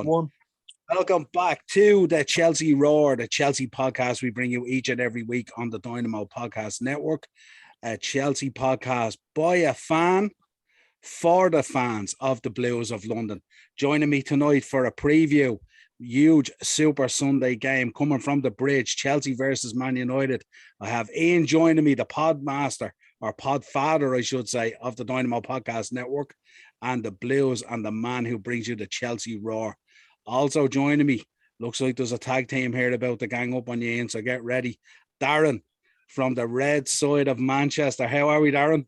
One. Welcome back to the Chelsea Roar, the Chelsea podcast we bring you each and every week on the Dynamo Podcast Network. A Chelsea podcast by a fan for the fans of the Blues of London. Joining me tonight for a preview, huge Super Sunday game coming from the Bridge, Chelsea versus Man United. I have Ian joining me, the pod master, or pod father, I should say, of the Dynamo Podcast Network, and the Blues, and the man who brings you the Chelsea Roar. Also joining me, looks like there's a tag team here about to gang up on you, Ian, so get ready. Darren from the red side of Manchester. How are we, Darren?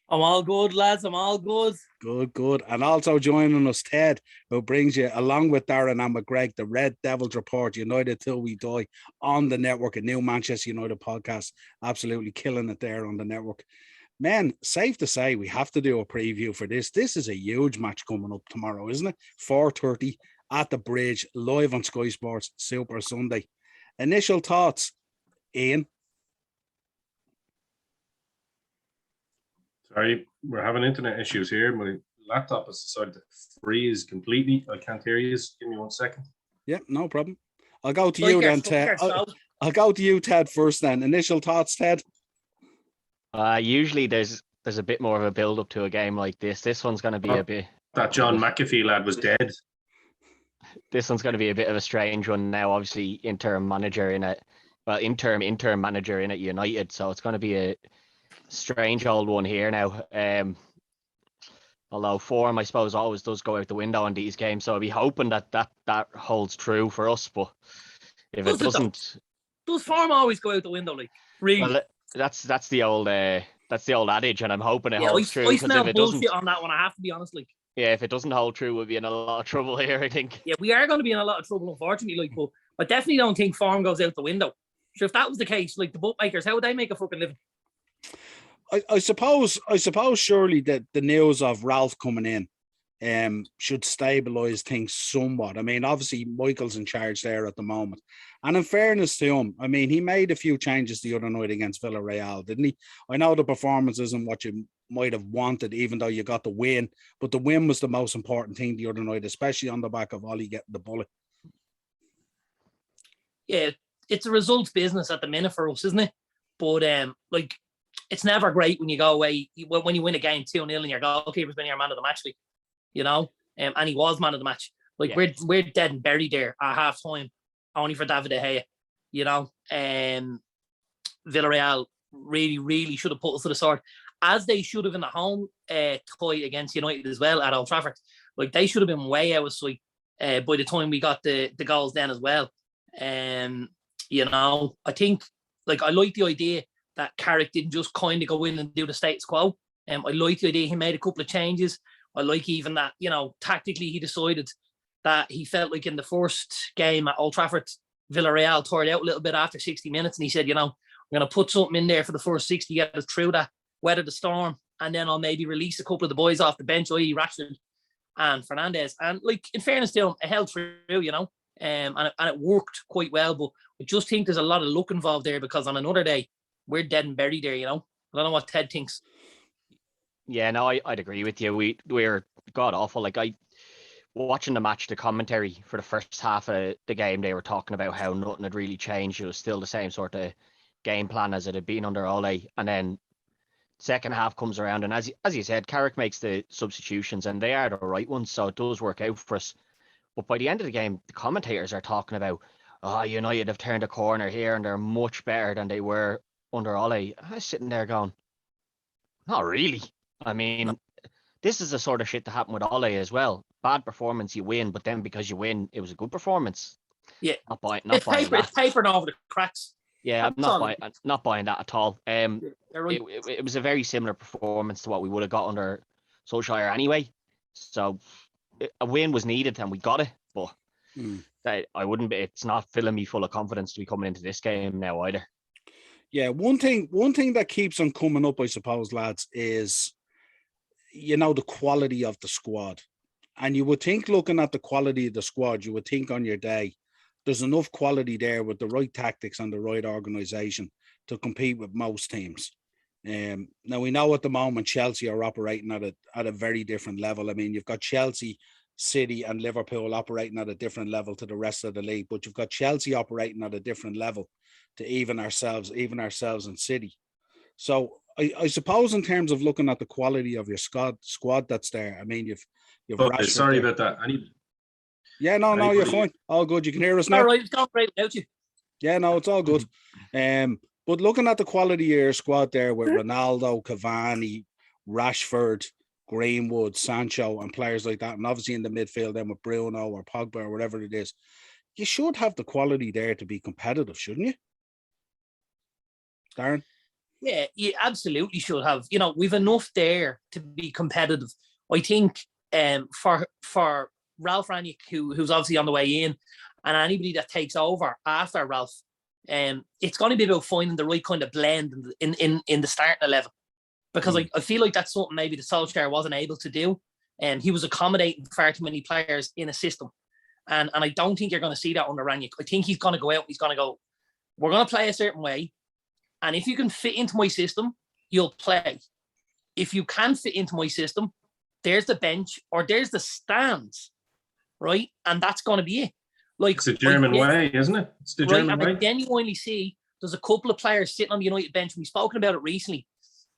I'm all good, lads. I'm all good. Good. And also joining us, Ted, who brings you, along with Darren and McGregor, the Red Devils Report, United Till We Die, on the network, a new Manchester United podcast. Absolutely killing it there on the network. Man, safe to say we have to do a preview for this. This is a huge match coming up tomorrow, isn't it? 4:30 at the Bridge, live on Sky Sports, Super Sunday. Initial thoughts, Ian? Sorry, we're having internet issues here. My laptop has decided to freeze completely. I can't hear you. Give me 1 second. Yeah, no problem. I'll go to you then, Ted. I'll go to you, Ted, first then. Initial thoughts, Ted? Usually there's a bit more of a build up to a game like this. This one's going to be a bit... That John McAfee lad was dead. This one's going to be a bit of a strange one now. Obviously, interim manager in it. Well, interim manager in at United. So it's going to be a strange old one here now. Although form, I suppose, always does go out the window in these games. So I'll be hoping that holds true for us. But if it doesn't... Does form always go out the window? Like, really? Well, that's the old adage, and I'm hoping it holds true. I smell bullshit on that one, I have to be honest. Like, yeah, if it doesn't hold true, we'll be in a lot of trouble here, I think. Yeah, we are going to be in a lot of trouble, unfortunately. Like, but I definitely don't think form goes out the window. So if that was the case, like the bookmakers, how would they make a fucking living? I suppose surely that the news of Ralph coming in should stabilise things somewhat. I mean, obviously Michael's in charge there at the moment, and in fairness to him, I mean, he made a few changes the other night against Villarreal, didn't he? I know the performance isn't what you might have wanted, even though you got the win, but the win was the most important thing the other night, especially on the back of Ollie getting the bullet. Yeah, it's a results business at the minute for us, isn't it? But like, it's never great when you go away, when you win a game 2-0 and your goalkeeper's been your man of the match, like, you know, and he was man of the match. Like, yeah. we're dead and buried there at half time, only for David De Gea, you know. Villarreal really should have put us to the sword, as they should have in the home tie against United as well at Old Trafford. Like, they should have been way out of sight by the time we got the goals then as well. You know, I think, like, I like the idea that Carrick didn't just kind of go in and do the status quo. I like the idea he made a couple of changes. I like even that, you know, tactically he decided that he felt like in the first game at Old Trafford, Villarreal tore it out a little bit after 60 minutes. And he said, you know, I'm going to put something in there for the first 60, get us through that, weather the storm. And then I'll maybe release a couple of the boys off the bench, i.e. Rashford and Fernandes. And, like, in fairness to him, it held through, you know, and it worked quite well. But I just think there's a lot of luck involved there, because on another day, we're dead and buried there, you know. I don't know what Ted thinks. Yeah, no, I'd agree with you. We're god awful. Like, watching the match, the commentary for the first half of the game, they were talking about how nothing had really changed. It was still the same sort of game plan as it had been under Ole. And then second half comes around, and as you said, Carrick makes the substitutions, and they are the right ones, so it does work out for us. But by the end of the game, the commentators are talking about, United have turned a corner here, and they're much better than they were under Ole. I was sitting there going, not really. I mean, this is the sort of shit that happened with Ole as well. Bad performance, you win, but then because you win, it was a good performance. Yeah, not buying it's that. papered over the cracks. Yeah, I'm not buying that at all. Right. It was a very similar performance to what we would have got under Solskjaer anyway. So a win was needed, and we got it. But I wouldn't be. It's not filling me full of confidence to be coming into this game now either. Yeah, one thing that keeps on coming up, I suppose, lads, is, you know, the quality of the squad. And you would think, looking at the quality of the squad, you would think on your day, there's enough quality there with the right tactics and the right organisation to compete with most teams. Now, we know at the moment Chelsea are operating at a very different level. I mean, you've got Chelsea City and Liverpool operating at a different level to the rest of the league, but you've got Chelsea operating at a different level to even ourselves and City. So I suppose in terms of looking at the quality of your squad that's there, I mean, you've Okay, sorry about that. Yeah, no, you're fine. All good. You can hear us now. All right, it's gone great without you. Yeah, no, it's all good. But looking at the quality of your squad there with Ronaldo, Cavani, Rashford, Greenwood, Sancho, and players like that, and obviously in the midfield then with Bruno or Pogba or whatever it is, you should have the quality there to be competitive, shouldn't you, Darren? Yeah, you absolutely should have. You know, we've enough there to be competitive. I think for Ralph Rangnick, who's obviously on the way in, and anybody that takes over after Ralph, it's going to be about finding the right kind of blend in the starting 11. Because I feel like that's something maybe the Solskjaer wasn't able to do. And he was accommodating far too many players in a system. And I don't think you're going to see that under Rangnick. I think he's going to go out, he's going to go, we're going to play a certain way. And if you can fit into my system, you'll play. If you can fit into my system, there's the bench or there's the stands, right? And that's going to be it. Like, it's the German way, isn't it? It's the German way. I genuinely see there's a couple of players sitting on the United bench. We've spoken about it recently.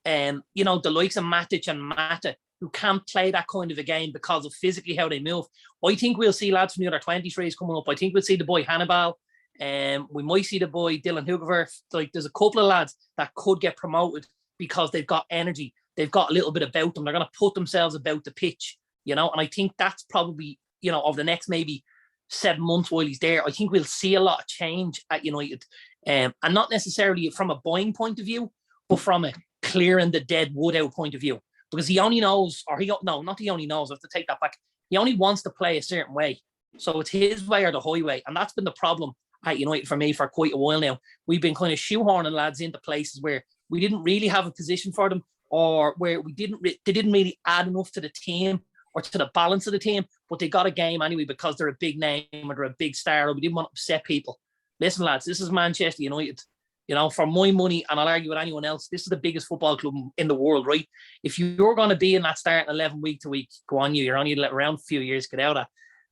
You know, the likes of Matic and Mata, who can't play that kind of a game because of physically how they move. I think we'll see lads from the other 23s coming up. I think we'll see the boy Hannibal. We might see the boy Dylan Hugover. Like, there's a couple of lads that could get promoted because they've got energy. They've got a little bit about them. They're going to put themselves about the pitch, you know. And I think that's probably, you know, over the next maybe 7 months while he's there, I think we'll see a lot of change at United. And not necessarily from a buying point of view, but from a clearing the dead wood out point of view. Because he only knows, or he only knows, I have to take that back. He only wants to play a certain way. So it's his way or the highway. And that's been the problem at United for me for quite a while now. We've been kind of shoehorning lads into places where we didn't really have a position for them, or where they didn't really add enough to the team or to the balance of the team, but they got a game anyway because they're a big name or they're a big star, or we didn't want to upset people. Listen, lads, this is Manchester United. You know, for my money, and I'll argue with anyone else, this is the biggest football club in the world, right? If you're going to be in that starting 11 week to week, go on, you're only around a few years, get out of,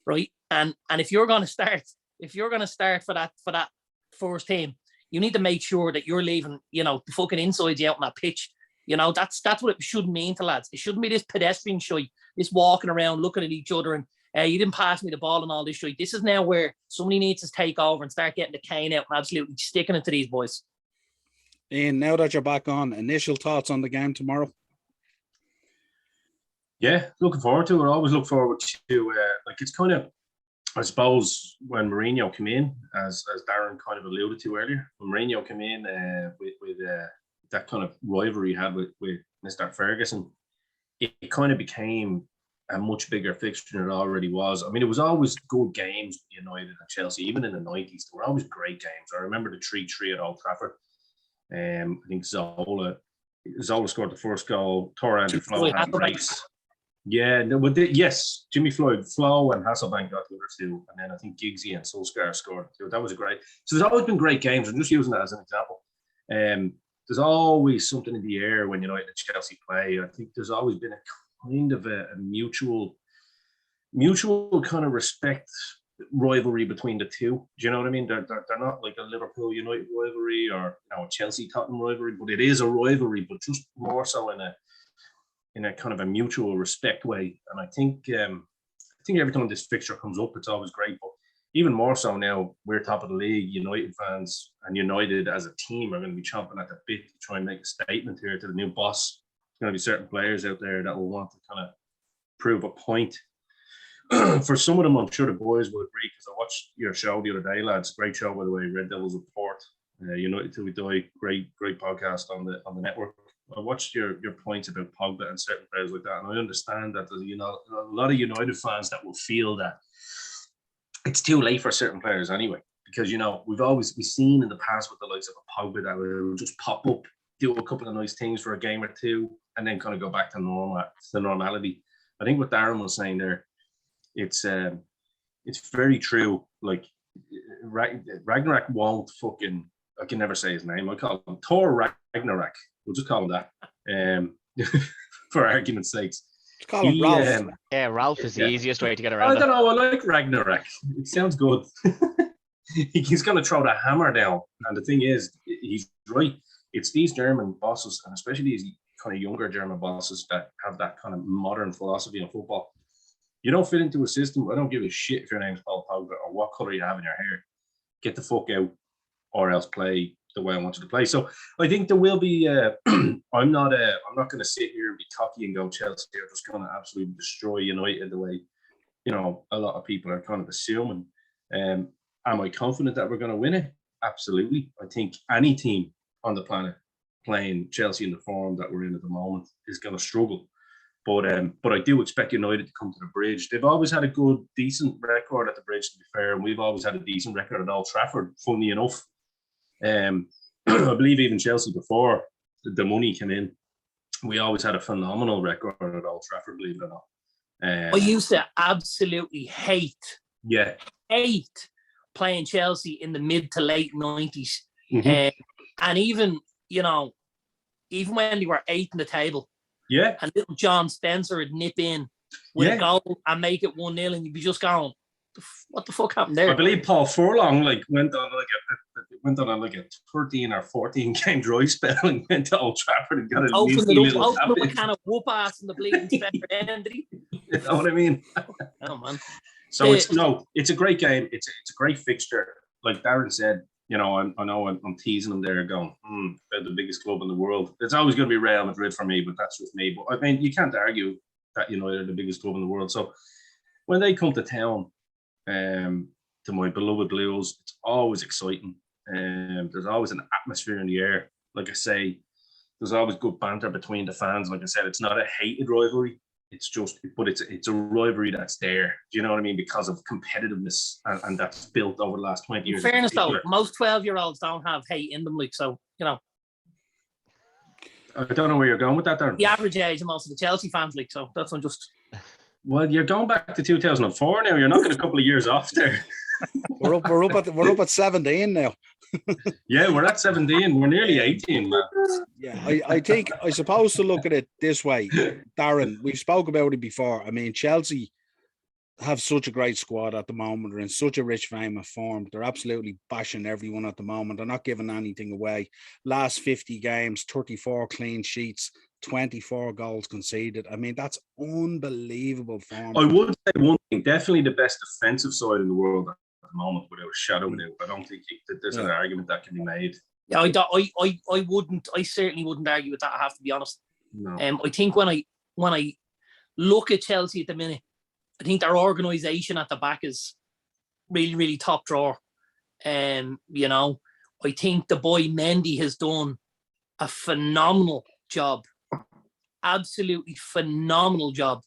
right? And if you're going to start for that first team, you need to make sure that you're leaving, you know, the fucking insides out on that pitch. You know, that's what it should mean to lads. It shouldn't be this pedestrian shite, this walking around looking at each other and you didn't pass me the ball and all this shit. This is now where somebody needs to take over and start getting the cane out and absolutely sticking it to these boys. Ian, now that you're back on, initial thoughts on the game tomorrow? Yeah, looking forward to it. I always look forward to like, it's kind of, I suppose, when Mourinho came in, as Darren kind of alluded to earlier, when Mourinho came in with that kind of rivalry he had with Mr. Ferguson, it kind of became a much bigger fixture than it already was. I mean, it was always good games with United and Chelsea, even in the 90s. They were always great games. I remember the 3-3 at Old Trafford. I think Zola scored the first goal. Torre and Flo had a race. Yeah, yes, Jimmy Floyd, Flo and Hasselbank got the other two. And then I think Giggsy and Solskjaer scored. That was great. So there's always been great games. I'm just using that as an example. There's always something in the air when United and Chelsea play. I think there's always been a kind of a mutual kind of respect rivalry between the two. Do you know what I mean? They're not like a Liverpool United rivalry or, you know, a Chelsea Tottenham rivalry, but it is a rivalry, but just more so in a kind of a mutual respect way. And I think every time this fixture comes up, it's always great. But even more so now, we're top of the league. United fans and United as a team are going to be chomping at the bit to try and make a statement here to the new boss. There's going to be certain players out there that will want to kind of prove a point. For some of them, I'm sure the boys will agree, because I watched your show the other day, lads. Great show, by the way, Red Devils Report. United Till We Die, great podcast on the network. I watched your points about Pogba and certain players like that, and I understand that there's, you know, a lot of United fans that will feel that it's too late for certain players anyway, because, you know, we've seen in the past with the likes of a Pogba that will just pop up, do a couple of nice things for a game or two, and then kind of go back to normality. I think what Darren was saying there, it's very true. Like, Ragnarok won't fucking, I can never say his name. I call him Thor Ragnarok. We'll just call him that, for argument's sakes. Call him Ralph. Yeah, Ralph is the easiest way to get I around don't it. know. I like Ragnarok. It sounds good. He's going to throw the hammer down. And the thing is, he's right. It's these German bosses, and especially these kind of younger German bosses that have that kind of modern philosophy of football. You don't fit into a system. I don't give a shit if your name's Paul Pogba or what colour you have in your hair. Get the fuck out, or else play the way I want you to play. So I think there will be. I'm not going to sit here and be cocky and go Chelsea are just going to absolutely destroy United the way a lot of people are kind of assuming. Am I confident that we're going to win it? Absolutely. I think any team on the planet playing Chelsea in the form that we're in at the moment is going to struggle. But I do expect United to come to the Bridge. They've always had a good, decent record at the Bridge, to be fair, and we've always had a decent record at Old Trafford, funny enough. I believe even Chelsea before the money came in, we always had a phenomenal record at Old Trafford, believe it or not. I used to absolutely hate playing Chelsea in the mid to late 90s. Mm-hmm. And even when they were 8th in the table, and little John Spencer would nip in with a goal and make it 1-0, and you'd be just going, what the fuck happened there? I believe Paul Furlong went on like a 13 or 14 game dry spell and went to Old Trafford and got opened up a can of whoop ass in the bleeding Spencer end, did he? You know what I mean? Oh man. So it's a great game. It's a great fixture. Like Darren said, I know I'm teasing him there going, they're the biggest club in the world. It's always going to be Real Madrid for me, but that's just me. But I mean, you can't argue that United are the biggest club in the world. So when they come to town, to my beloved Blues, it's always exciting. There's always an atmosphere in the air. Like I say, there's always good banter between the fans. Like I said, it's not a hated rivalry. But it's a rivalry that's there. Do you know what I mean? Because of competitiveness and that's built over the last 20 years. In fairness, though, most 12-year-olds don't have hate in them, like, so, I don't know where you're going with that, Darren. The average age of most of the Chelsea fans, like, so that's not just. Well, you're going back to 2004 now. You're knocking a couple of years off there. We're up at 17 now. Yeah, we're at 17. We're nearly 18, man. Yeah, I suppose to look at it this way, Darren, we've spoke about it before. I mean, Chelsea have such a great squad at the moment. They're in such a rich vein of form. They're absolutely bashing everyone at the moment. They're not giving anything away. Last 50 games, 34 clean sheets, 24 goals conceded. I mean, that's unbelievable form. I would say one thing, definitely the best defensive side in the world at the moment, without a shadow of a doubt. I don't think that there's an argument that can be made. Yeah, I certainly wouldn't argue with that, I have to be honest. No. I think when I look at Chelsea at the minute, I think their organisation at the back is really, really top drawer. I think the boy Mendy has done a phenomenal job. Absolutely phenomenal job.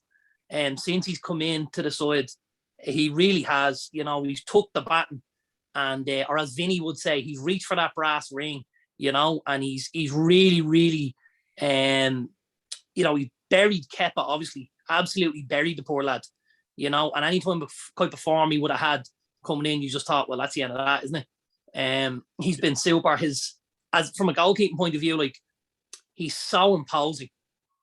Since he's come into the side, he really has. He's took the baton, and or as Vinny would say, he's reached for that brass ring. And he's really, really, he buried Kepa. Obviously, absolutely buried the poor lad. And any type of form he would have had coming in, you just thought, well, that's the end of that, isn't it? He's been super. As from a goalkeeping point of view, like, he's so imposing.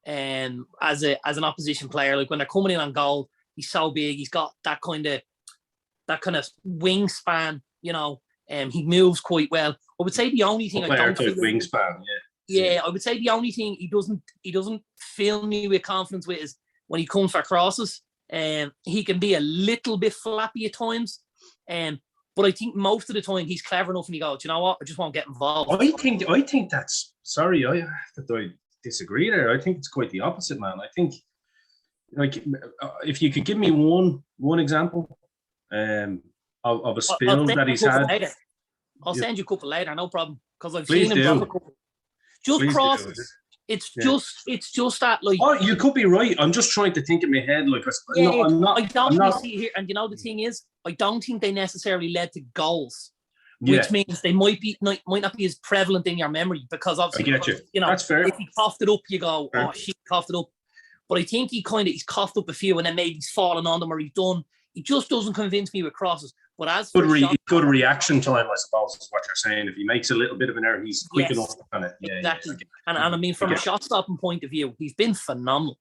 As an opposition player, like when they're coming in on goal, he's so big. He's got that kind of wingspan. He moves quite well. I would say the only thing I don't feel wingspan. Yeah, I would say the only thing he doesn't fill me with confidence with is when he comes for crosses. He can be a little bit flappy at times. But I think most of the time he's clever enough and he goes, you know what, I just won't get involved. I think that's, sorry, I disagree there. I think it's quite the opposite, man. I think, like, if you could give me one example of a spill that he's had. I'll send you a couple later, no problem. Because I've Please seen him do. drop a couple. Just crosses. It's just that, like. Oh, you could be right. I'm just trying to think in my head, like, I'm not. I don't see here, and the thing is, I don't think they necessarily led to goals, which means they might not be as prevalent in your memory, because obviously, I get you. That's fair. If he coughed it up, you go, oh shit, coughed it up. But I think he's coughed up a few, and then maybe he's fallen on them, or he just doesn't convince me with crosses. But as good reaction time, I suppose, is what you're saying. If he makes a little bit of an error, he's quick enough to kind of. Exactly. And I mean, from a shot stopping point of view, he's been phenomenal.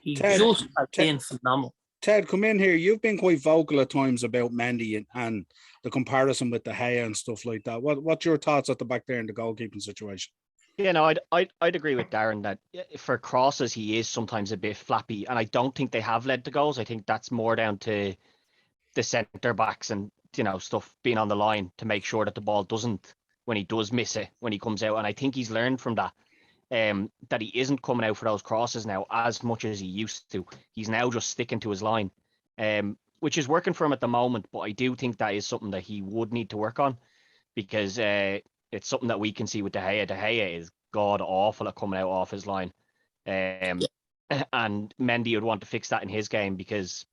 He Ted, just has Ted- been phenomenal. Ted, come in here. You've been quite vocal at times about Mendy and the comparison with De Gea and stuff like that. What's your thoughts at the back there in the goalkeeping situation? Yeah, no, I'd agree with Darren that for crosses he is sometimes a bit flappy, and I don't think they have led to goals. I think that's more down to the centre backs and stuff being on the line to make sure that the ball doesn't, when he does miss it when he comes out. And I think he's learned from that. That he isn't coming out for those crosses now as much as he used to. He's now just sticking to his line, which is working for him at the moment. But I do think that is something that he would need to work on, because it's something that we can see with De Gea. De Gea is god awful at coming out off his line, and Mendy would want to fix that in his game, because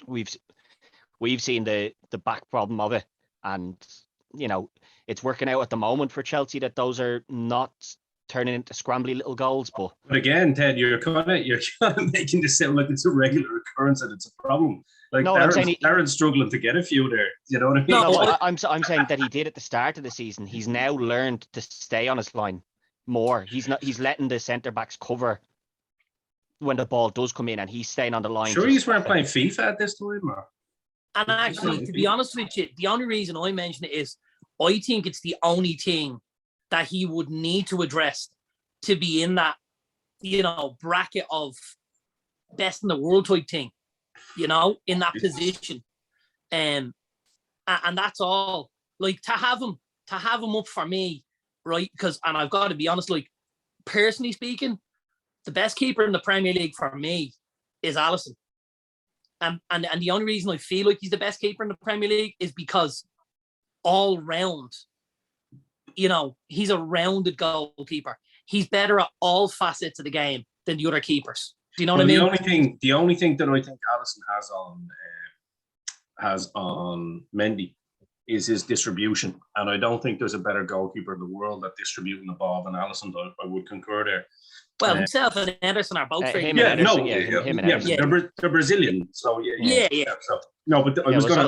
we've seen the back problem of it, and it's working out at the moment for Chelsea that those are not turning into scrambly little goals. But again, Ted, you're kind of making this sound like it's a regular occurrence and it's a problem. Like, no, Darren's struggling to get a few there. You know what I mean? No, I'm saying that he did at the start of the season. He's now learned to stay on his line more. He's letting the centre backs cover when the ball does come in, and he's staying on the line. Sure, you weren't playing FIFA at this time, or? And actually, to be honest with you, the only reason I mention it is I think it's the only thing that he would need to address to be in that, bracket of best in the world type thing, in that position. And that's all. Like, to have him up for me, right? Because, and I've got to be honest, like, personally speaking, the best keeper in the Premier League for me is Alisson. And the only reason I feel like he's the best keeper in the Premier League is because all round, he's a rounded goalkeeper. He's better at all facets of the game than the other keepers. Do you know what I mean? The only thing that I think Alisson has on Mendy is his distribution, and I don't think there's a better goalkeeper in the world at distributing the ball than Alisson. I would concur there. Well, himself and Ederson are both him and Ederson. They're Brazilian, so yeah. So no, but I was going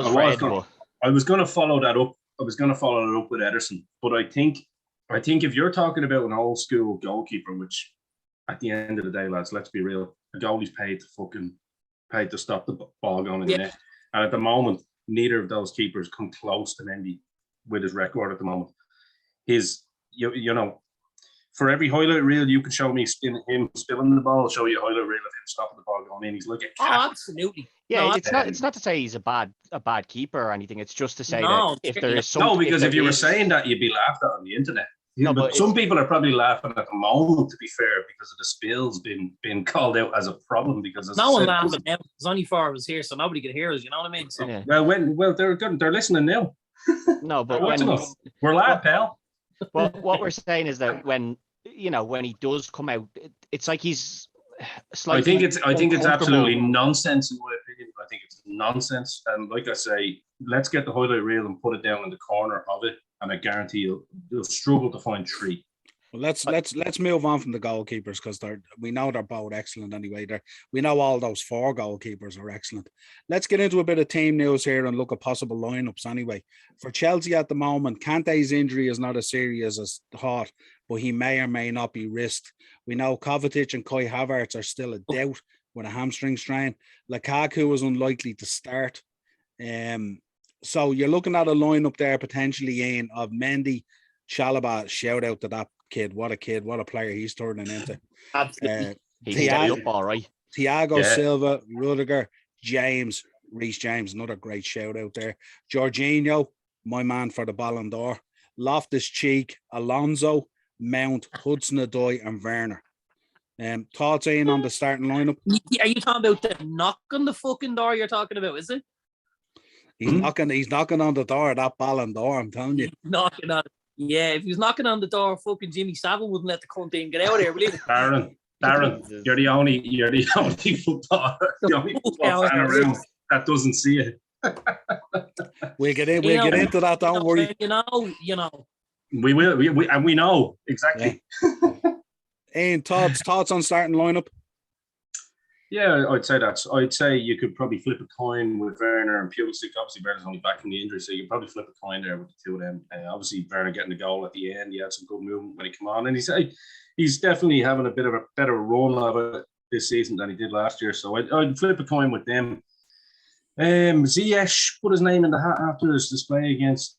to follow that up. I was going to follow it up with Ederson, but I think if you're talking about an old school goalkeeper, which at the end of the day, lads, let's be real, a goalie's paid to stop the ball going in the net, and at the moment, neither of those keepers come close to Mendy with his record at the moment. For every highlight reel you can show me him spilling the ball, I'll show you a highlight reel of him stopping the ball going in. He's looking. Oh, absolutely. Yeah, it's not to say he's a bad keeper or anything. It's just to say that if there is something. No, because if you were saying that, you'd be laughed at on the internet. But some people are probably laughing at the moment, to be fair, because of the spills being called out as a problem. Because no one laughing now. There's only 4 of us here, so nobody could hear us. You know what I mean? So. Yeah. Well, they're listening now. No, but we're live, pal. Well, what we're saying is that when he does come out, it's like he's slightly. I think it's absolutely nonsense, in my opinion. I think it's nonsense, and like I say, let's get the highlight reel and put it down in the corner of it, and I guarantee you'll struggle to find 3. Well, let's move on from the goalkeepers, because we know they're both excellent anyway. We know all those 4 goalkeepers are excellent. Let's get into a bit of team news here and look at possible lineups anyway. For Chelsea at the moment, Kante's injury is not as serious as thought, but he may or may not be risked. We know Kovacic and Kai Havertz are still a doubt with a hamstring strain. Lukaku is unlikely to start. So you're looking at a lineup there potentially, Ian, of Mendy, Chalobah. Shout out to that kid. What a player he's turning into. Absolutely. He's stepped up all right. Thiago Silva, Rudiger, James, Reece James, another great shout out there. Jorginho, my man for the Ballon d'Or. Loftus-Cheek, Alonso, Mount, Hudson-Odoi, and Werner. Thoughts, Ian, on the starting lineup? Are you talking about the knock on the fucking door you're talking about, is it? He's knocking on the door of that Ballon d'Or, I'm telling you. Knocking on it. Yeah, if he was knocking on the door, fucking Jimmy Savile wouldn't let the cunt in. Get out of there, will you? Darren, you're the only football fan around that doesn't see it. We'll get into that, don't worry. You know. We will, and we know exactly. Yeah. Ian, thoughts on starting lineup? Yeah, I'd say you could probably flip a coin with Werner and Pulisic. Obviously, Werner's only back from the injury, so you could probably flip a coin there with the 2 of them. Obviously, Werner getting the goal at the end, he had some good movement when he came on, and he's definitely having a bit of a better run of it this season than he did last year. So I'd flip a coin with them. Ziyech put his name in the hat after his display against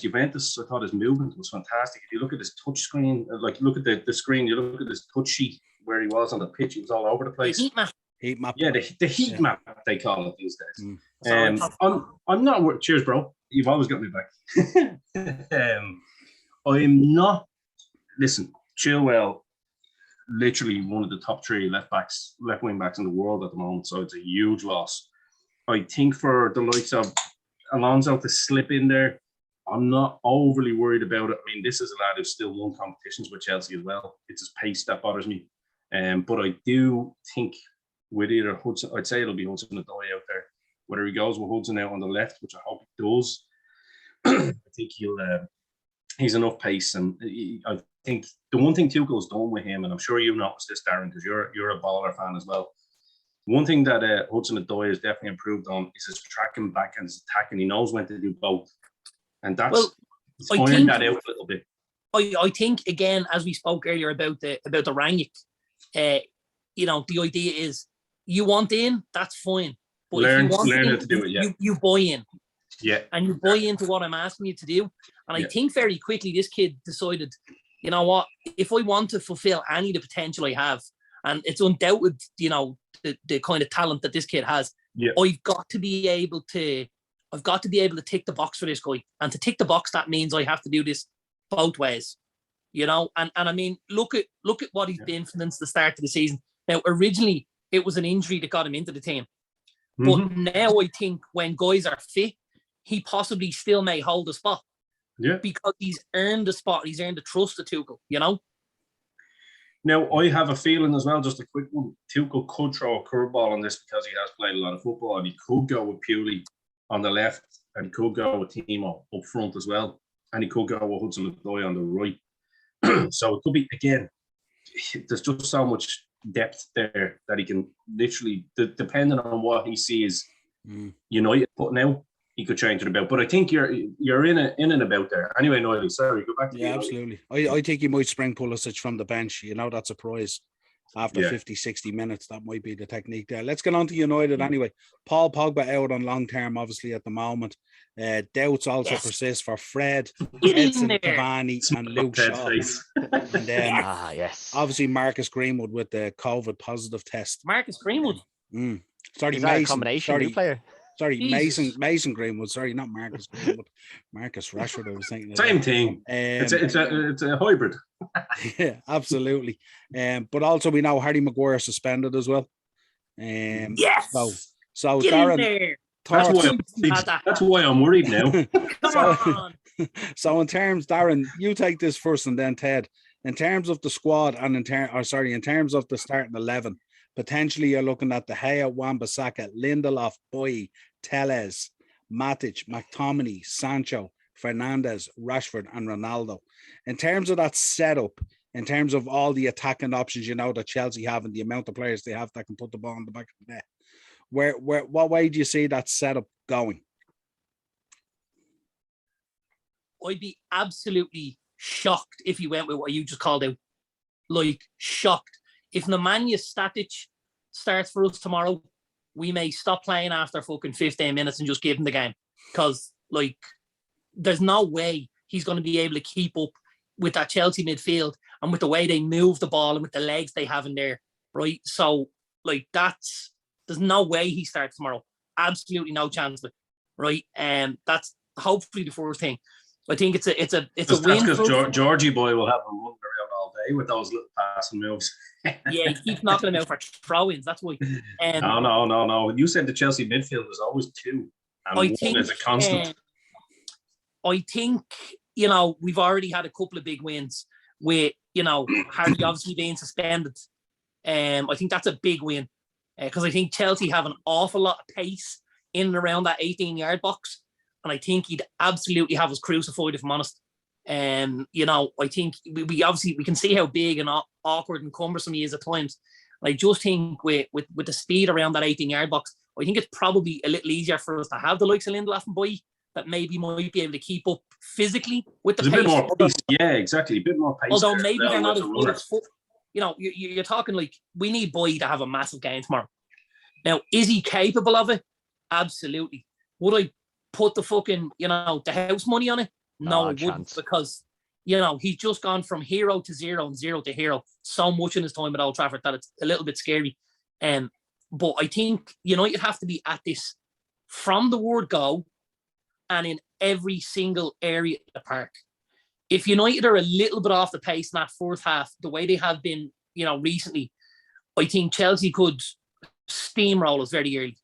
Juventus. I thought his movement was fantastic. If you look at his touch screen, like look at the screen, you look at his touch sheet where he was on the pitch, he was all over the place. Heat map. Yeah, the heat map, they call it these days. I'm not, cheers, bro. You've always got me back. I'm not, listen, Chilwell, literally one of the top 3 left wing backs in the world at the moment, so it's a huge loss. I think for the likes of Alonso to slip in there, I'm not overly worried about it. I mean, this is a lad who's still won competitions with Chelsea as well. It's his pace that bothers me. But I do think with either Hudson, I'd say it'll be Hudson-Odoi out there. Whether he goes with Hudson out on the left, which I hope he does, I think he's enough pace. And I think the one thing Tuchel's done with him, and I'm sure you've noticed this, Darren, because you're a baller fan as well. One thing that Hudson-Odoi has definitely improved on is his tracking back and his attacking. He knows when to do both. And that's ironed that out a little bit. I think, again, as we spoke earlier about the Rangnick, the idea is you want in, that's fine. But learn if you want how to do it, yeah. You buy in. Yeah. And you buy into what I'm asking you to do. And I think very quickly this kid decided, you know what, if I want to fulfill any of the potential I have, and it's undoubted, the kind of talent that this kid has, I've got to be able to tick the box for this guy. And to tick the box, that means I have to do this both ways. And I mean, look at what he's been since the start of the season. Now, originally, it was an injury that got him into the team. But now I think when guys are fit, he possibly still may hold the spot. Yeah. Because he's earned the spot. He's earned the trust of Tuchel, Now, I have a feeling as well, just a quick one, Tuchel could throw a curveball on this because he has played a lot of football, and he could go with Pewley on the left, and he could go with Timo up front as well, and he could go with Hudson-Odoi on the right. So it could be, again, there's just so much depth there that he can literally, depending on what he sees United putting out, he could change it about. But I think you're in and about there. Anyway, Niall, sorry, go back to you. Yeah, absolutely. I think he might spring Pulisic from the bench. That's a prize. After 50, 60 minutes, that might be the technique there. Let's get on to United anyway. Paul Pogba out on long term, obviously, at the moment. Doubts also persist for Fred, Edson Cavani, and Luke Shaw. And then, obviously, Marcus Greenwood with the COVID positive test. Marcus Greenwood? Sorry, is Mason. That a combination new player? Sorry, Mason Greenwood. Sorry, not Marcus Greenwood. Marcus Rashford, I was thinking. Same thing. It's a hybrid. Yeah, absolutely. But also we know Harry Maguire suspended as well. Yes. So get Darren, in there. That's why I'm worried now. So in terms, Darren, you take this first, and then Ted. In terms of the squad, and in terms of the starting 11. Potentially, you're looking at De Gea, Wan-Bissaka, Lindelof, Boye, Telles, Matic, McTominay, Sancho, Fernandes, Rashford, and Ronaldo. In terms of that setup, in terms of all the attacking options, that Chelsea have and the amount of players they have that can put the ball in the back of the net, what way do you see that setup going? I'd be absolutely shocked if you went with what you just called out. Like, shocked. If Nemanja Static starts for us tomorrow, we may stop playing after fucking 15 minutes and just give him the game. Because, there's no way he's going to be able to keep up with that Chelsea midfield and with the way they move the ball and with the legs they have in there, right? So, there's no way he starts tomorrow. Absolutely no chance of it, right? That's hopefully the first thing. I think it's a win. That's because Georgie boy will have him running around all day with those little passing moves. Yeah, he keeps knocking them out for throw-ins. That's why. No. You said the Chelsea midfield was always two, and one is a constant. I think we've already had a couple of big wins with Harry obviously being suspended. I think that's a big win because I think Chelsea have an awful lot of pace in and around that 18-yard box. And I think he'd absolutely have us crucified, if I'm honest. I think we obviously we can see how big and awkward and cumbersome he is at times. I just think with the speed around that 18-yard box, I think it's probably a little easier for us to have the likes of Lindelof and Boye that maybe might be able to keep up physically with the pace. A bit more pace. Yeah, exactly. A bit more pace. Although maybe they're not as good as you're talking like we need Boy to have a massive game tomorrow. Now, is he capable of it? Absolutely. Would I put the fucking, the house money on it? No, I wouldn't, because, he's just gone from hero to zero and zero to hero so much in his time at Old Trafford that it's a little bit scary. But I think United have to be at this from the word go and in every single area of the park. If United are a little bit off the pace in that fourth half, the way they have been, recently, I think Chelsea could steamroll us very early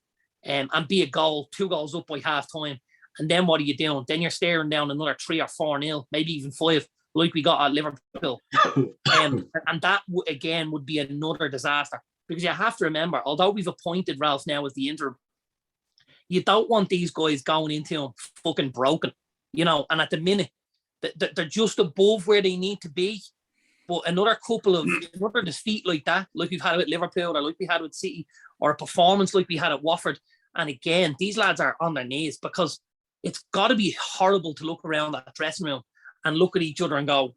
and be a goal, 2 goals up by half time. And then what are you doing? Then you're staring down another 3 or 4-0, maybe even 5, like we got at Liverpool. And that, again, would be another disaster. Because you have to remember, although we've appointed Ralph now as the interim, you don't want these guys going into him fucking broken, and at the minute, they're just above where they need to be. But another defeat like that, like we've had with Liverpool or like we had with City, or a performance like we had at Watford, and again, these lads are on their knees, because it's got to be horrible to look around that dressing room and look at each other and go,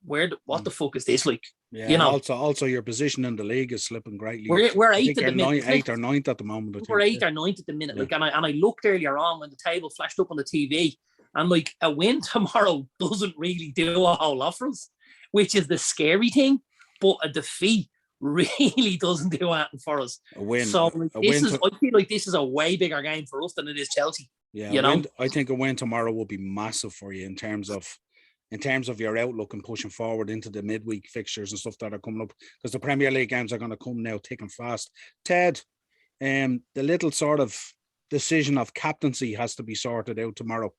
what the fuck is this like? Yeah, also your position in the league is slipping greatly. We're 8th at the minute. 8th or 9th at the moment. We're 8th or 9th at the minute. Yeah. And I looked earlier on when the table flashed up on the TV, and like, a win tomorrow doesn't really do a whole lot for us, which is the scary thing. But a defeat really doesn't do anything for us. A win. So I feel like this is a way bigger game for us than it is Chelsea. Yeah, I think a win tomorrow will be massive for you in terms of your outlook and pushing forward into the midweek fixtures and stuff that are coming up, because the Premier League games are going to come now thick and fast. Ted, the little sort of decision of captaincy has to be sorted out tomorrow.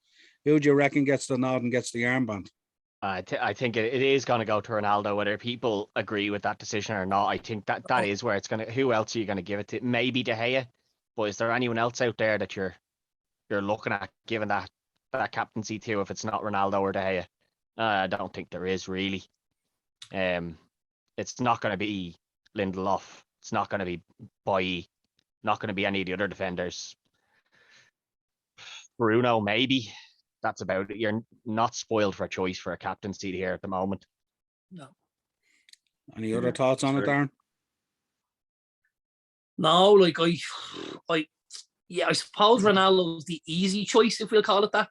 Who do you reckon gets the nod and gets the armband? I think it is going to go to Ronaldo, whether people agree with that decision or not. I think that is where it's going to. Who else are you going to give it to? Maybe De Gea, but is there anyone else out there that you're looking at giving that captaincy to if it's not Ronaldo or De Gea? I don't think there is really. It's not going to be Lindelof. It's not going to be Boye. Not going to be any of the other defenders. Bruno, maybe. That's about it. You're not spoiled for a choice for a captaincy here at the moment. No. Any other thoughts on it, Darren? No, like I suppose Ronaldo's the easy choice, if we'll call it that.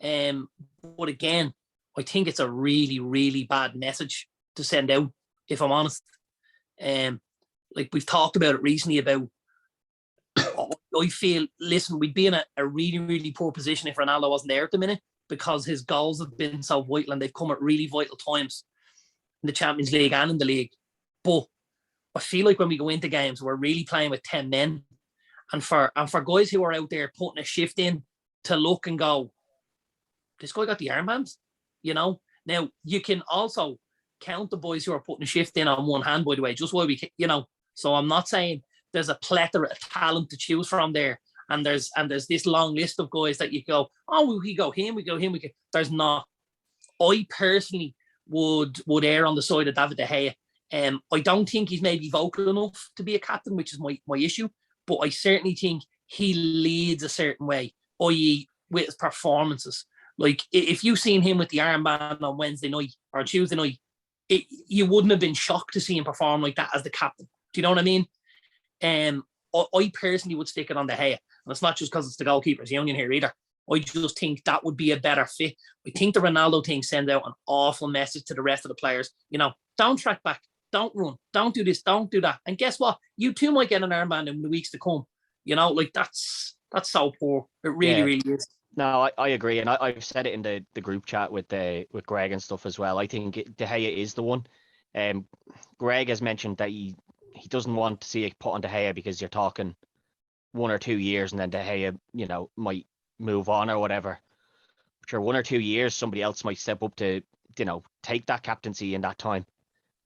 But again, I think it's a really, really bad message to send out, if I'm honest. Like we've talked about it recently about, I feel, listen, we'd be in a really, really poor position if Ronaldo wasn't there at the minute, because his goals have been so vital and they've come at really vital times in the Champions League and in the league. But I feel like when we go into games, we're really playing with 10 men. And for guys who are out there putting a shift in to look and go, this guy got the armbands. Now you can also count the boys who are putting a shift in on one hand, by the way, just why so I'm not saying there's a plethora of talent to choose from there. And there's this long list of guys that you go, oh, we go him. There's not. I personally would err on the side of David De Gea. I don't think he's maybe vocal enough to be a captain, which is my issue. But I certainly think he leads a certain way, i.e. with his performances. Like, if you've seen him with the armband on Wednesday night or Tuesday night, you wouldn't have been shocked to see him perform like that as the captain. Do you know what I mean? I personally would stick it on De Gea. And it's not just because it's the goalkeepers union here either. I just think that would be a better fit. I think the Ronaldo thing sends out an awful message to the rest of the players. Don't track back, don't run, don't do this, don't do that. And guess what? You too might get an armband in the weeks to come. Like that's so poor. It really, really is. No, I agree, and I've said it in the group chat with Greg and stuff as well. I think De Gea is the one. Greg has mentioned that he doesn't want to see it put on De Gea because you're talking 1 or 2 years, and then De Gea, might move on or whatever. But sure, 1 or 2 years, somebody else might step up to, take that captaincy in that time.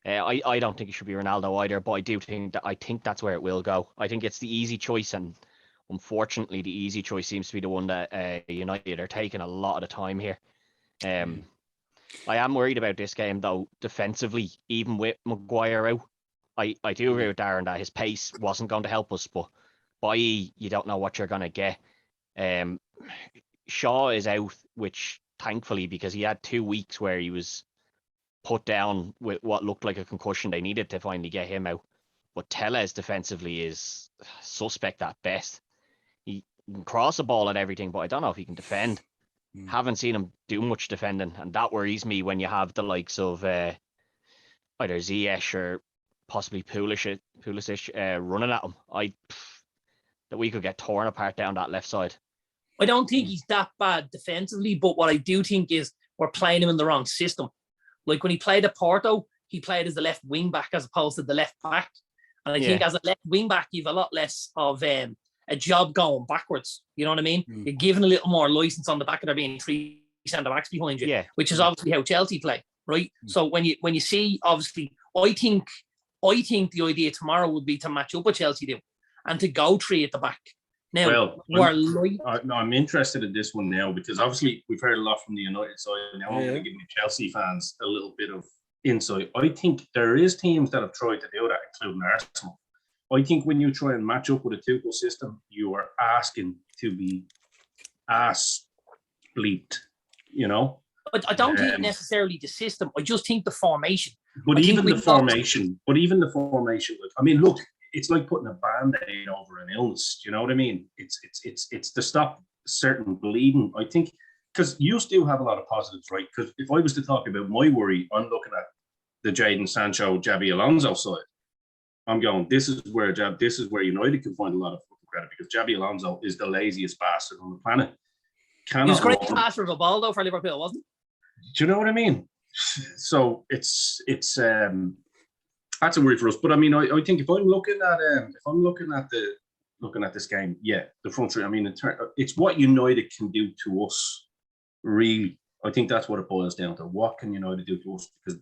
I don't think it should be Ronaldo either, but I think that's where it will go. I think it's the easy choice, and unfortunately, the easy choice seems to be the one that United are taking a lot of the time here. I am worried about this game, though, defensively, even with Maguire out. I do agree with Darren that his pace wasn't going to help us, but Boye, you don't know what you're going to get. Shaw is out, which thankfully, because he had 2 weeks where he was put down with what looked like a concussion. They needed to finally get him out. But Tellez defensively is suspect at best. He can cross a ball and everything, but I don't know if he can defend. Haven't seen him do much defending, and that worries me when you have the likes of either Ziyech or possibly Pulisic running at him. That we could get torn apart down that left side. I don't think he's that bad defensively, but what I do think is we're playing him in the wrong system. Like when he played at Porto, he played as the left wing back as opposed to the left back. And I think as a left wing back, you have a lot less of a job going backwards. You know what I mean? You're giving a little more license on the back of there being 3 centre backs behind you, which is obviously how Chelsea play, right? So when you see, obviously, I think the idea tomorrow would be to match up what Chelsea do and to go 3 at the back. Now, I'm interested in this one now because obviously we've heard a lot from the United side. Now I'm going to give the Chelsea fans a little bit of insight. I think there is teams that have tried to do that, including Arsenal. I think when you try and match up with a Tuchel system, you are asking to be ass bleeped, you know? I don't think necessarily the system. I just think the formation. But even the formation, like, I mean, look, it's like putting a band-aid over an illness. Do you know what I mean? It's to stop certain bleeding. I think because you still have a lot of positives, right? Because if I was to talk about my worry, I'm looking at the Jadon Sancho, Xabi Alonso side. I'm going, this is where United can find a lot of credit because Xabi Alonso is the laziest bastard on the planet. He was a great passer of a ball though for Liverpool, wasn't he? Do you know what I mean? So it's that's a worry for us. But I mean, I think if I'm looking at this game, the front three. I mean, it's what United can do to us. Really, I think that's what it boils down to. What can United do to us? Because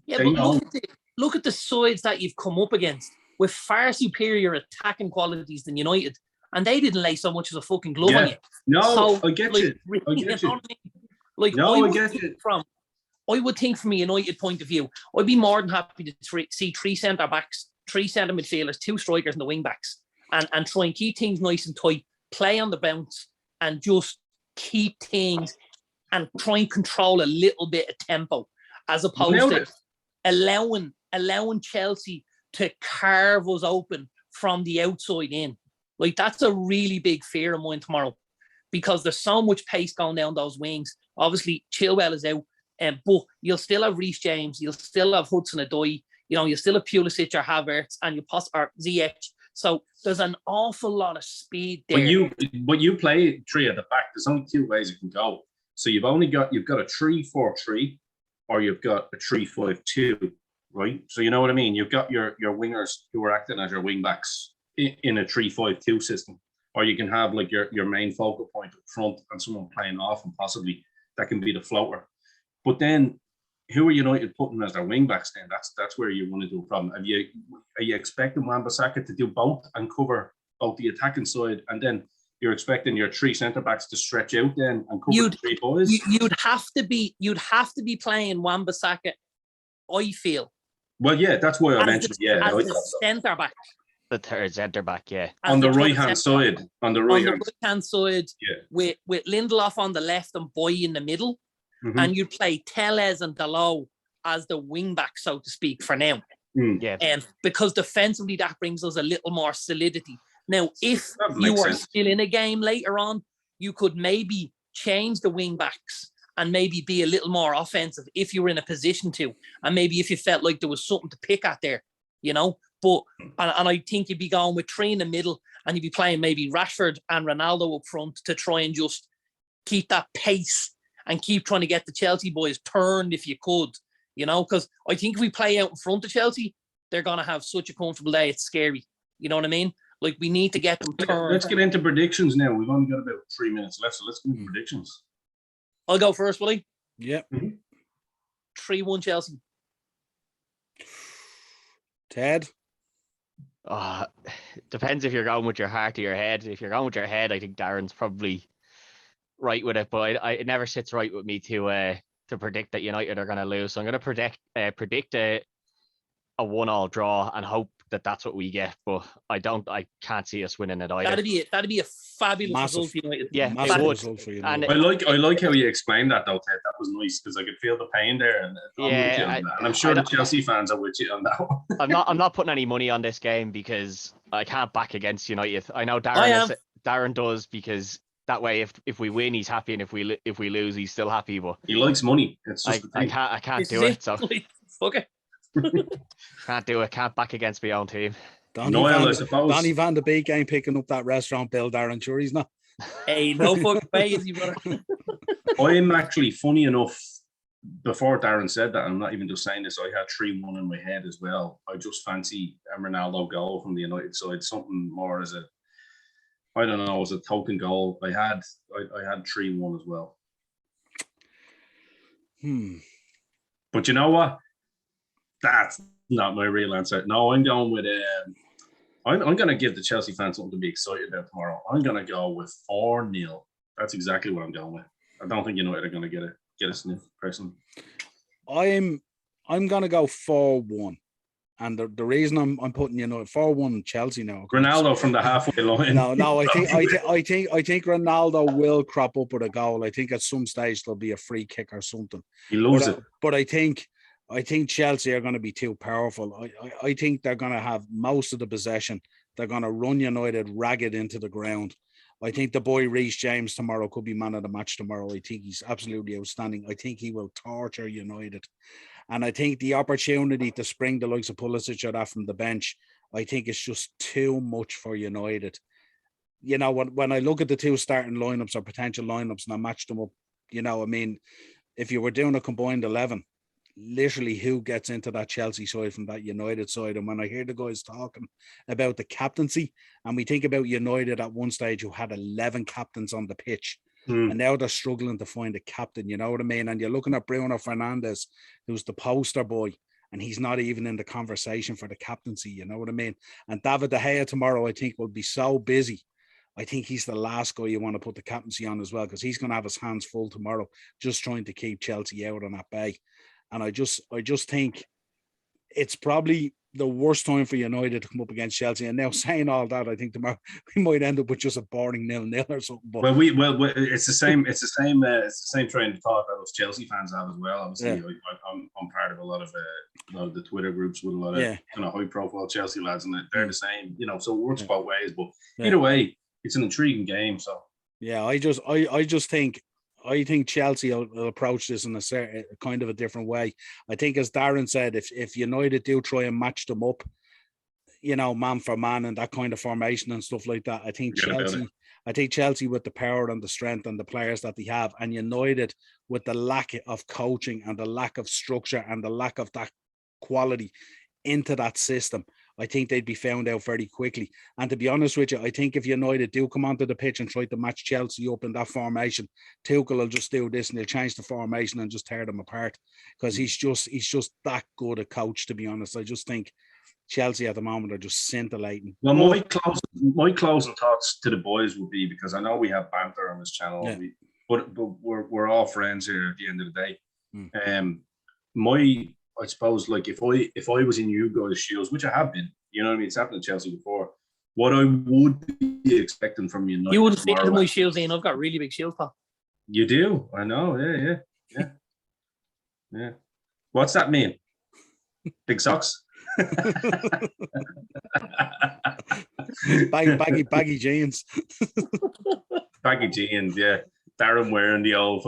look at the sides that you've come up against with far superior attacking qualities than United, and they didn't lay so much as a fucking glove on you. No, so, I get you. I get you. I would think from a United point of view, I'd be more than happy to see 3 centre backs, 3 centre midfielders, 2 strikers and the wing backs, and try and keep things nice and tight, play on the bounce, and just keep things and try and control a little bit of tempo, as opposed to allowing Chelsea to carve us open from the outside in. Like, that's a really big fear of mine tomorrow, because there's so much pace going down those wings. Obviously, Chilwell is out. But you'll still have Reece James, you'll still have Hudson-Odoi, you'll still have Pulisic or Havertz, and or Ziyech. So there's an awful lot of speed there. But you play 3 at the back. There's only 2 ways it can go. So you've got a 3-4-3, or you've got a 3-5-2, right? So you know what I mean. You've got your wingers who are acting as your wing backs in a 3-5-2 system, or you can have like your main focal point up front and someone playing off, and possibly that can be the floater. But then, who are United putting as their wing backs? Then that's where you want to do a problem. Are you expecting Wan-Bissaka to do both and cover both the attacking side, and then you're expecting your 3 centre backs to stretch out then and cover the 3 boys? You'd have to be playing Wan-Bissaka, I feel. Well, yeah, that's why I mentioned as the centre back. The 3rd centre back, on the right hand side. On the right hand side, with Lindelof on the left and Boy in the middle. Mm-hmm. And you'd play Tellez and Dalot as the wing back, so to speak, for now. Because defensively that brings us a little more solidity. Now, if you are still in a game later on, you could maybe change the wing backs and maybe be a little more offensive if you were in a position to, and maybe if you felt like there was something to pick at there, But and I think you'd be going with 3 in the middle, and you'd be playing maybe Rashford and Ronaldo up front to try and just keep that pace and keep trying to get the Chelsea boys turned if you could, because I think if we play out in front of Chelsea, they're going to have such a comfortable day. It's scary. You know what I mean? Like, we need to get them turned. Let's get into predictions now. We've only got about 3 minutes left, so let's get into predictions. I'll go first, will I? Yeah. 3-1 Chelsea. Ted? Depends if you're going with your heart or your head. If you're going with your head, I think Darren's probably right with it, but it never sits right with me to predict that United are going to lose. So I'm going to predict a 1-1 draw and hope that that's what we get. But I can't see us winning it either. That'd be a fabulous result for United. Yeah, it would. For United. And I like how you explained that though, Ted. was nice because I could feel the pain there, and Yeah, I'm sure the Chelsea fans are with you on that one. I'm not putting any money on this game because I can't back against United. I know Darren does, because that way if we win he's happy, and if we lose he's still happy. But he likes money. It's just the thing. I can't do it. So fuck it. Can't do it. Can't back against my own team. Niall, I suppose. Donny Van de Beek ain't picking up that restaurant bill, Darren. Sure, he's not. Hey, no fucking way, is he, brother? I'm actually, funny enough, before Darren said that, I'm not even just saying this, I had 3-1 in my head as well. I just fancy a Ronaldo goal from the United side, something more as a token goal. I had 3-1 as well. But you know what? That's not my real answer. No, I'm going with I'm going to give the Chelsea fans something to be excited about tomorrow. I'm going to go with 4-0. That's exactly what I'm going with. I don't think United are going to get a sniff, personally. I'm going to go 4-1. And the reason I'm putting United 4-1 Chelsea now. Ronaldo from the halfway line. No, I think Ronaldo will crop up with a goal. I think at some stage there'll be a free kick or something. He loves it. But I think Chelsea are going to be too powerful. I think they're going to have most of the possession. They're going to run United ragged into the ground. I think the boy Reece James tomorrow could be man of the match tomorrow. I think he's absolutely outstanding. I think he will torture United. And I think the opportunity to spring the likes of Pulisic or that from the bench, I think it's just too much for United. You know, when I look at the two starting lineups or potential lineups and I match them up, you know, I mean, if you were doing a combined 11, literally who gets into that Chelsea side from that United side? And when I hear the guys talking about the captaincy, and we think about United at one stage who had 11 captains on the pitch, and now they're struggling to find a captain, you know what I mean? And you're looking at Bruno Fernandes, who's the poster boy, and he's not even in the conversation for the captaincy, you know what I mean? And David De Gea tomorrow, I think, will be so busy. I think he's the last guy you want to put the captaincy on as well, because he's going to have his hands full tomorrow, just trying to keep Chelsea out on that bay. And I just think it's probably the worst time for United to come up against Chelsea. And now, saying all that, I think tomorrow we might end up with just a boring 0-0 or something. But it's the same train of thought that us Chelsea fans have as well. Obviously, I'm part of a lot of the Twitter groups with a lot of kind of high profile Chelsea lads, and they're the same. You know, so it works both ways. But either way, it's an intriguing game. So I think Chelsea will approach this in a kind of a different way. I think, as Darren said, if United do try and match them up, you know, man for man and that kind of formation and stuff like that, I think Chelsea with the power and the strength and the players that they have, and United with the lack of coaching and the lack of structure and the lack of that quality into that system, I think they'd be found out very quickly. And to be honest with you, I think if United do come onto the pitch and try to match Chelsea up in that formation, Tuchel will just do this and he'll change the formation and just tear them apart, because he's just that good a coach, to be honest. I just think Chelsea at the moment are just scintillating. Well, my closing thoughts to the boys would be, because I know we have banter on this channel, but we're all friends here at the end of the day. I suppose, like, if I was in you guys' shoes, which I have been, you know what I mean, it's happened to Chelsea before, what I would be expecting from United. You would have seen my shoes, Ian. I've got really big shoes, pal. You do? I know, yeah. What's that mean? Big socks? baggy jeans. Baggy jeans, yeah. Darren wearing the old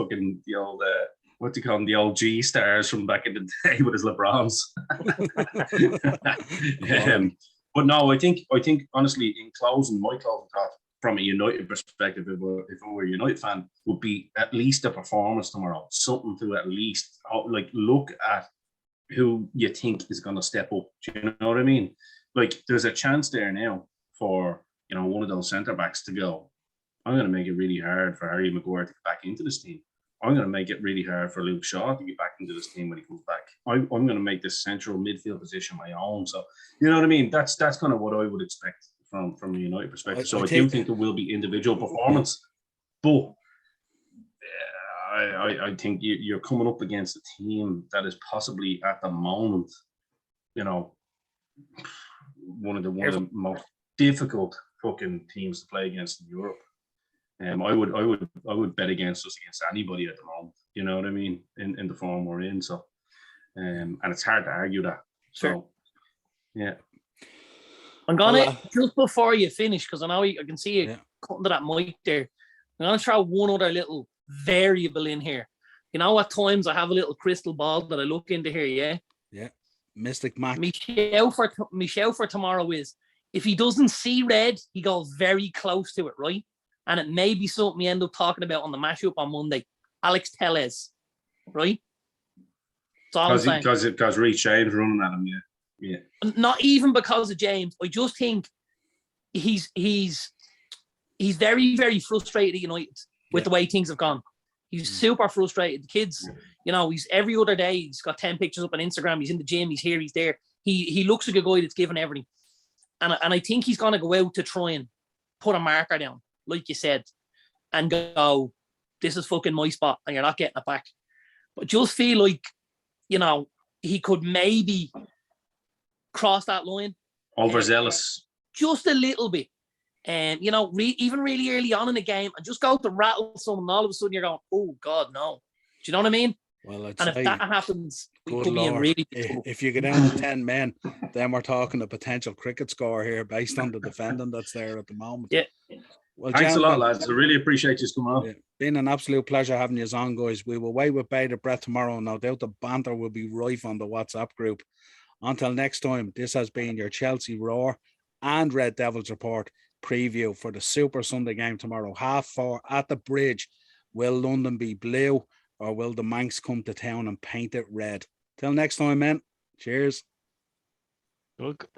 what do you call them? The old G stars from back in the day with his LeBrons. But no, I think honestly, in closing, my closing thought from a United perspective, if I were a United fan, would be at least a performance tomorrow. Something to at least look at who you think is going to step up. Do you know what I mean? Like, there's a chance there now for, you know, one of those centre backs to go, I'm going to make it really hard for Harry Maguire to get back into this team. I'm going to make it really hard for Luke Shaw to get back into this team when he comes back. I'm going to make this central midfield position my own. So, you know what I mean? That's kind of what I would expect from a United perspective. I do think there will be individual performance, but I think you're coming up against a team that is possibly at the moment, you know, one of the most difficult fucking teams to play against in Europe. I would bet against us against anybody at the moment. You know what I mean? In the form we're in. So, and it's hard to argue that. So, Sure. yeah. I'm gonna just before you finish, because I know I can see you cutting to that mic there. I'm gonna throw one other little variable in here. You know, at times I have a little crystal ball that I look into here. Yeah. Yeah. Mystic Mac. My shout for tomorrow is if he doesn't see red, he goes very close to it, right? And it may be something we end up talking about on the mashup on Monday. Alex Tellez, right? Because Reece James running at him, yeah. Not even because of James. I just think he's very, very frustrated at United with the way things have gone. He's super frustrated. The kids, you know, he's every other day, he's got 10 pictures up on Instagram. He's in the gym. He's here. He's there. He looks like a guy that's given everything. And I think he's going to go out to try and put a marker down, like you said, and go, this is fucking my spot and you're not getting it back. But just feel like, you know, he could maybe cross that line. Overzealous. Just a little bit. And, you know, even really early on in the game and just go to rattle someone and all of a sudden you're going, oh, God, no. Do you know what I mean? Well, and if that happens, we could be in really big trouble. If you get down to 10 men, then we're talking a potential cricket score here based on the defending that's there at the moment. Yeah. Well, thanks a lot, lads. I really appreciate you coming on. Been an absolute pleasure having you on, guys. We will wait with bated breath tomorrow. No doubt the banter will be rife on the WhatsApp group. Until next time, this has been your Chelsea Roar and Red Devils Report preview for the Super Sunday game tomorrow, 4:30 at the Bridge. Will London be blue or will the Manx come to town and paint it red? Till next time, man. Cheers. Look.